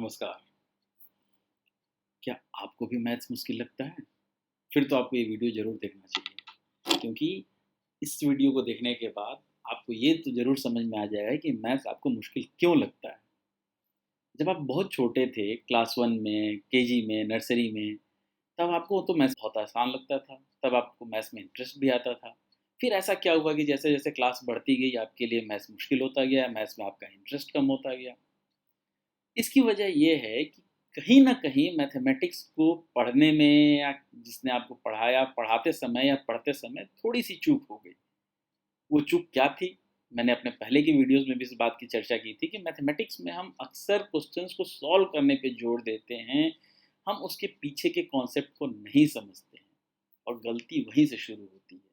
नमस्कार। क्या आपको भी मैथ्स मुश्किल लगता है? फिर तो आपको ये वीडियो ज़रूर देखना चाहिए, क्योंकि इस वीडियो को देखने के बाद आपको ये तो ज़रूर समझ में आ जाएगा कि मैथ्स आपको मुश्किल क्यों लगता है। जब आप बहुत छोटे थे, क्लास 1 में, केजी में, नर्सरी में, तब आपको तो मैथ्स बहुत आसान लगता था, तब आपको मैथ्स में इंटरेस्ट भी आता था। फिर ऐसा क्या हुआ कि जैसे-जैसे क्लास बढ़ती गई, आपके लिए मैथ्स मुश्किल होता गया, मैथ्स में आपका इंटरेस्ट कम होता गया। इसकी वजह ये है कि कहीं न कहीं मैथमेटिक्स को पढ़ने में या जिसने आपको पढ़ाया, पढ़ाते समय या पढ़ते समय थोड़ी-सी चूक हो गई। वो चूक क्या थी? मैंने अपने पहले की वीडियोज़ में भी इस बात की चर्चा की थी कि मैथमेटिक्स में हम अक्सर क्वेश्चंस को सॉल्व करने पे जोर देते हैं, हम उसके पीछे के कॉन्सेप्ट को नहीं समझते हैं और गलती वहीं से शुरू होती है।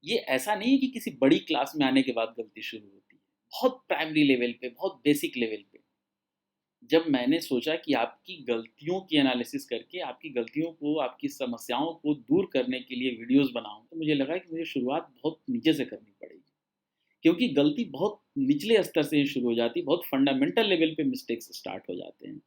ये ऐसा नहीं है कि किसी बड़ी क्लास में आने के बाद गलती शुरू होती है, बहुत प्राइमरी लेवल पे, बहुत बेसिक लेवल पे। जब मैंने सोचा कि आपकी गलतियों की एनालिसिस करके आपकी गलतियों को, आपकी समस्याओं को दूर करने के लिए वीडियोज़ बनाऊँ, तो मुझे लगा कि मुझे शुरुआत बहुत नीचे से करनी पड़ेगी। क्योंकि गलती बहुत निचले स्तर से ही शुरू हो जाती है, बहुत फंडामेंटल लेवल पे मिस्टेक्स स्टार्ट हो जाते हैं।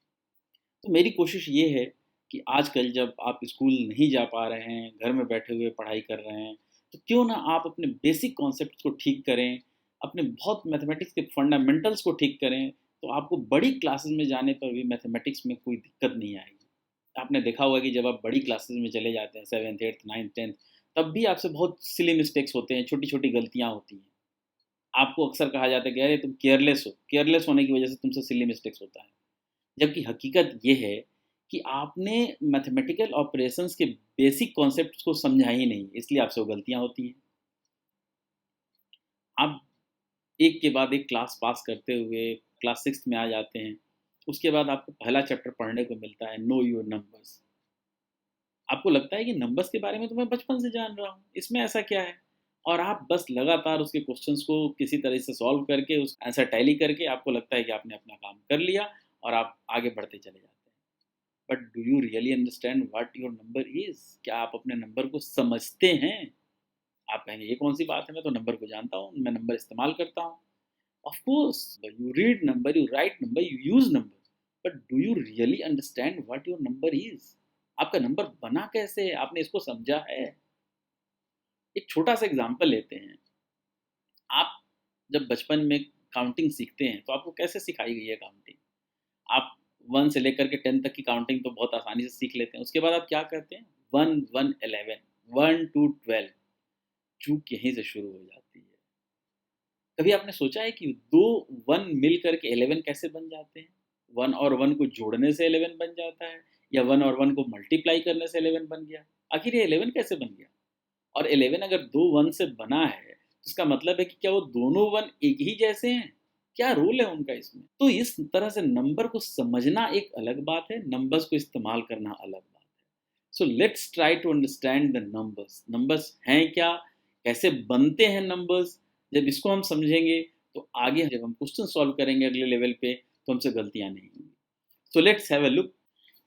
तो मेरी कोशिश ये है कि आजकल जब आप स्कूल नहीं जा पा रहे हैं, घर में बैठे हुए पढ़ाई कर रहे हैं, तो क्यों ना आप अपने बेसिक कॉन्सेप्ट्स को ठीक करें, अपने बहुत मैथमेटिक्स के फंडामेंटल्स को ठीक करें, तो आपको बड़ी क्लासेस में जाने पर भी मैथमेटिक्स में कोई दिक्कत नहीं आएगी। आपने देखा होगा कि जब आप बड़ी क्लासेस में चले जाते हैं 7th, 8th, 9th, 10th, तब भी आपसे बहुत सिली मिस्टेक्स होते हैं, छोटी-छोटी गलतियाँ होती हैं। आपको अक्सर कहा जाता है कि अरे तुम केयरलेस हो, केयरलेस होने की वजह से तुमसे सिली मिस्टेक्स होता है। जबकि हकीकत ये है कि आपने मैथमेटिकल ऑपरेशंस के बेसिक कॉन्सेप्ट्स को समझा ही नहीं, इसलिए आपसे वो गलतियाँ होती हैं। आप एक के बाद एक क्लास पास करते हुए क्लास 6th में आ जाते हैं। उसके बाद आपको पहला चैप्टर पढ़ने को मिलता है, नो योर नंबर्स। आपको लगता है कि नंबर्स के बारे में तो मैं बचपन से जान रहा हूँ, इसमें ऐसा क्या है? और आप बस लगातार उसके क्वेश्चन्स को किसी तरह से सॉल्व करके, उस आंसर टैली करके आपको लगता है कि आपने अपना काम कर लिया और आप आगे बढ़ते चले जाते हैं। But do you really understand what your number is? क्या आप अपने नंबर को समझते हैं? आप कहेंगे ये कौन-सी बात है, मैं तो नंबर को जानता हूँ, मैं नंबर इस्तेमाल करता हूँ। Of course, you read number, you right number, you use number, but do you really understand what your number is? आपका नंबर बना कैसे है? आपने इसको समझा है? एक छोटा-सा एग्ज़ाम्पल लेते हैं। आप जब बचपन में काउंटिंग सीखते हैं, तो आपको कैसे सिखाई गई है काउंटिंग? आप 1 से लेकर के 10 तक की काउंटिंग तो बहुत आसानी से सीख लेते हैं। उसके बाद आप क्या करते हैं? 1, 1, 11, 1 टू 12, चूक यहीं से शुरू हो जाती है। कभी आपने सोचा है कि 2 1 मिल कर के 11 कैसे बन जाते हैं? 1 और 1 को जोड़ने से 11 बन जाता है, या 1 और 1 को मल्टीप्लाई करने से 11 बन गया? आखिर ये 11 कैसे बन गया? और 11 अगर 2 1 से बना है, तो इसका मतलब है कि क्या वो दोनों 1 एक ही जैसे हैं? क्या रोल है उनका इसमें? तो इस तरह से नंबर को समझना एक अलग बात है, नंबर्स को इस्तेमाल करना अलग बात है। So let's try to understand the numbers. Numbers हैं क्या? कैसे बनते हैं नंबर्स? जब इसको हम समझेंगे, तो आगे जब हम क्वेश्चन सॉल्व करेंगे अगले लेवल पे, तो हमसे गलतियाँ नहीं होंगी। So let's have a look.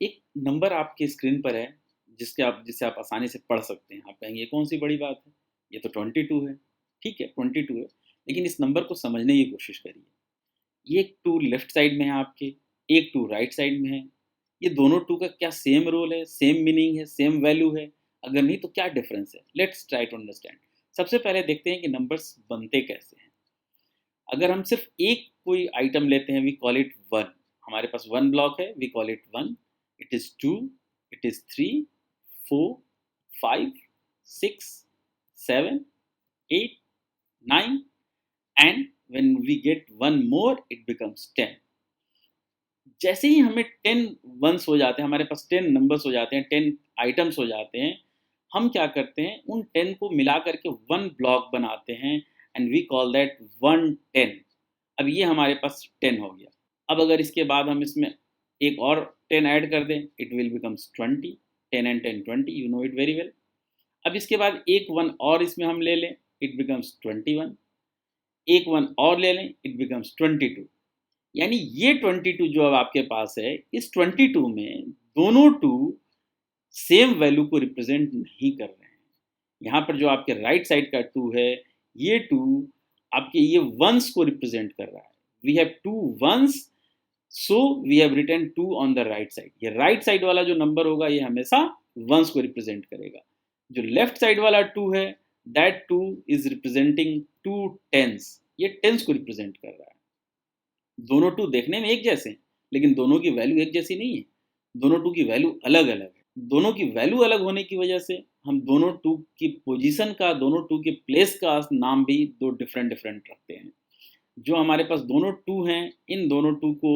एक नंबर आपकी स्क्रीन पर है, जिसे आप आसानी से पढ़ सकते हैं। आप कहेंगे ये कौन-सी बड़ी बात है? ये तो 22 है। ठीक है, 22 है, लेकिन इस नंबर को समझने की कोशिश करिए। ये 2 लेफ्ट साइड में है आपके, एक 2 राइट साइड में है। ये दोनों 2 का क्या सेम रोल है, सेम मीनिंग है, सेम वैल्यू है? अगर नहीं तो क्या डिफरेंस है? Let's try to understand. सबसे पहले देखते हैं कि नंबर्स बनते कैसे हैं। अगर हम सिर्फ एक कोई आइटम लेते हैं, वी कॉल इट 1। हमारे पास 1 ब्लॉक है, we call it 1। It is 2, it is 3, 4, 5, 6, 7, 8, 9, and when we get one more it becomes 10। जैसे ही हमें 10 वंस हो जाते हैं, हमारे पास 10 नंबर्स हो जाते हैं, 10 आइटम्स हो जाते हैं, हम क्या करते हैं, उन 10 को मिला करके 1 ब्लॉक बनाते हैं, एंड वी कॉल दैट 110। अब ये हमारे पास 10 हो गया। अब अगर इसके बाद हम इसमें एक और 10 ऐड कर दें, it will becomes 20। 10 and 10 20, you know it very well. अब इसके बाद एक 1 और इसमें हम ले लें, इट बिकम्स 21। एक 1 और ले लें, इट बिकम्स 22। यानी ये 22 जो अब आपके पास है, इस 22 में दोनों 2 सेम वैल्यू को रिप्रेजेंट नहीं कर रहे हैं। यहाँ पर जो आपके राइट साइड का 2 है, ये 2 आपके ये वंस को रिप्रेजेंट कर रहा है। We have 2 ones so we have written 2 on the right side. ये राइट साइड वाला जो नंबर होगा ये हमेशा वंस को रिप्रेजेंट करेगा। जो लेफ्ट साइड वाला 2 है, दैट 2 इज रिप्रेजेंटिंग 2 टेंस। ये टेंस को रिप्रेजेंट कर रहा है। दोनों 2 देखने में एक जैसे हैं, लेकिन दोनों की वैल्यू एक जैसी नहीं है। दोनों 2 की वैल्यू अलग अलग है। दोनों की वैल्यू अलग होने की वजह से हम दोनों 2 की पोजीशन का, दोनों 2 के प्लेस का नाम भी दो डिफरेंट डिफरेंट रखते हैं। जो हमारे पास दोनों 2 हैं, इन दोनों 2 को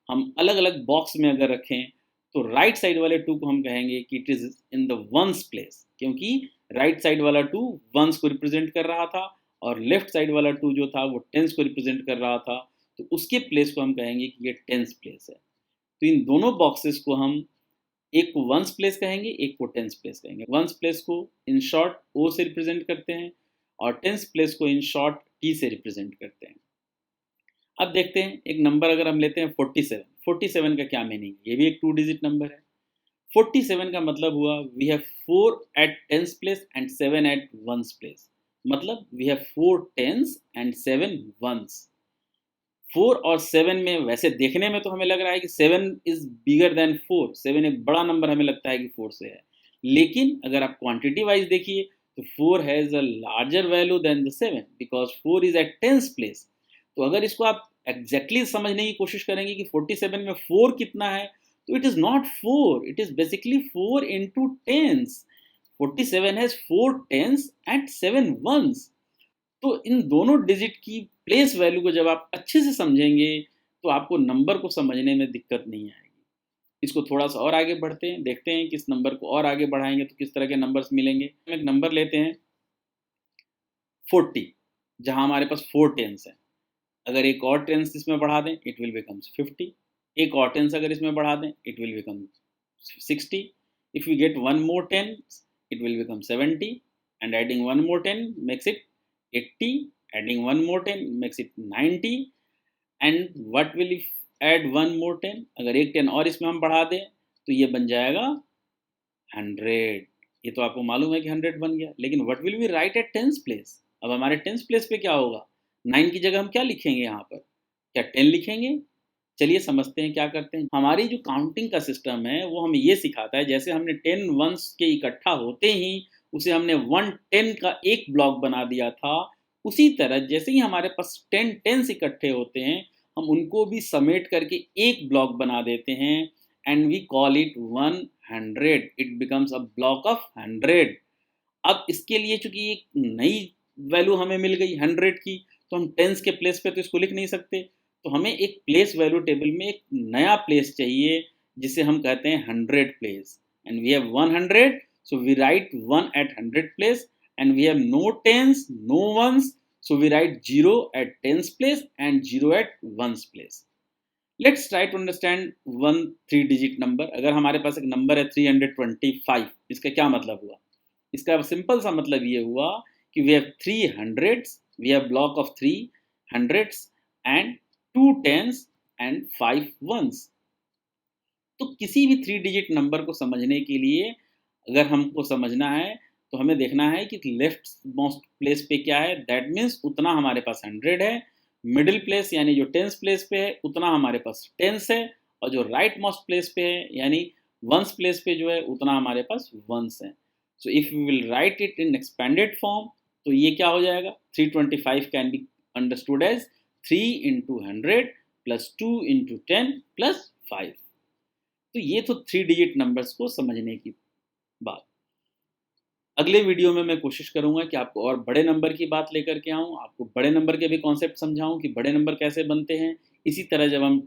हम अलग अलग बॉक्स में अगर रखें तो राइट साइड वाले 2 को हम कहेंगे कि it is in the ones place, क्योंकि राइट साइड वाला 2 वंस को रिप्रेजेंट कर रहा था और लेफ्ट साइड वाला 2 जो था वो टेंस को रिप्रेजेंट कर रहा था। तो उसके प्लेस को हम कहेंगे कि ये टेंस प्लेस है। तो इन दोनों बॉक्सेस को हम, एक को वंस प्लेस कहेंगे, एक को टेंस प्लेस कहेंगे। वंस प्लेस को इन शॉर्ट ओ से रिप्रेजेंट करते हैं और टेंस प्लेस को इन शॉर्ट टी से रिप्रेजेंट करते हैं। अब देखते हैं, एक नंबर अगर हम लेते हैं 47। 47 का क्या मीनिंग है? ये भी एक 2 डिजिट नंबर है। 47 का मतलब हुआ we have 4 at tens place and 7 at ones place. मतलब we have 4 tens and 7 ones. 4 और 7 में वैसे देखने में तो हमें लग रहा है कि 7 इज बिगर देन 4, 7 एक बड़ा नंबर हमें लगता है कि 4 से है। लेकिन अगर आप क्वांटिटी वाइज देखिए तो 4 has a larger value than the 7 because 4 is at tens place. तो अगर इसको आप एग्जैक्टली समझने की कोशिश करेंगे कि 47 में 4 कितना है, तो it is not 4, it is basically 4 into tens. 47 has 4 tens and 7 ones. तो इन दोनों डिजिट की प्लेस वैल्यू को जब आप अच्छे से समझेंगे तो आपको नंबर को समझने में दिक्कत नहीं आएगी। इसको थोड़ा सा और आगे बढ़ते हैं, देखते हैं कि इस नंबर को और आगे बढ़ाएंगे तो किस तरह के नंबर्स मिलेंगे। हम एक नंबर लेते हैं 40, जहां हमारे पास 4 टेंस है। अगर एक और टेंस इसमें बढ़ा दें इट विल बिकम्स 50। एक और टेंस अगर इसमें बढ़ा दें it will become 60। If we get one more tens it will become 70 and adding one more 10 makes it 80, adding one more 10 makes it 90 and what will if add one more 10, अगर एक 10 और इसमें हम बढ़ा दें तो ये बन जाएगा 100। ये तो आपको मालूम है कि 100 बन गया, लेकिन what will we write at tens place? अब हमारे टेंस प्लेस पे क्या होगा? 9 की जगह हम क्या लिखेंगे यहाँ पर? क्या 10 लिखेंगे? चलिए समझते हैं क्या करते हैं। हमारी जो काउंटिंग का सिस्टम है वो हमें ये सिखाता है, जैसे हमने 10 वंस के इकट्ठा होते ही उसे हमने 110 का एक ब्लॉक बना दिया था, उसी तरह जैसे ही हमारे पास 10 टेंस इकट्ठे होते हैं हम उनको भी समेट करके एक ब्लॉक बना देते हैं and we call it 100। It becomes a block of 100। अब इसके लिए चूंकि एक नई वैल्यू हमें मिल गई 100 की, तो हम टेंस के प्लेस पे तो इसको लिख नहीं सकते। तो हमें एक प्लेस वैल्यू टेबल में एक नया प्लेस चाहिए जिसे हम कहते हैं 100 place. And we have 100, so we write 1 at 100 place and we have no tens, no ones, so we write 0 at tens place and 0 at ones place. Let's try to understand one 3 digit number. अगर हमारे पास एक number है 325, इसका क्या मतलब हुआ? इसका simple सा मतलब ये हुआ कि we have 3 hundreds, we have block of 3 hundreds and 2 tens and 5 ones. तो किसी भी 3 डिजिट नंबर को समझने के लिए अगर हमको समझना है तो हमें देखना है कि लेफ्ट मोस्ट प्लेस पे क्या है, दैट मीन्स उतना हमारे पास 100 है। मिडिल प्लेस यानी जो टेंस प्लेस पे है उतना हमारे पास टेंस है, और जो राइट मोस्ट प्लेस पे है यानी वंस प्लेस पे जो है उतना हमारे पास वंस है। So if we will write it in expanded form तो ये क्या हो जाएगा, 325 can be understood as 3 into 100 plus 2 into 10 plus 5। तो ये तो 3 डिजिट नंबर्स को समझने की बात। अगले वीडियो में मैं कोशिश करूंगा कि आपको और बड़े नंबर की बात लेकर के आऊं, आपको बड़े नंबर के भी कॉन्सेप्ट समझाऊं कि बड़े नंबर कैसे बनते हैं। इसी तरह जब हम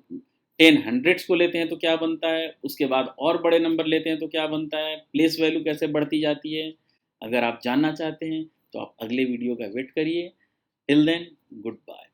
10 हंड्रेड्स को लेते हैं तो क्या बनता है, उसके बाद और बड़े नंबर लेते हैं तो क्या बनता है, प्लेस वैल्यू कैसे बढ़ती जाती है। अगर आप जानना चाहते हैं तो आप अगले वीडियो का वेट करिए। Till then, good bye.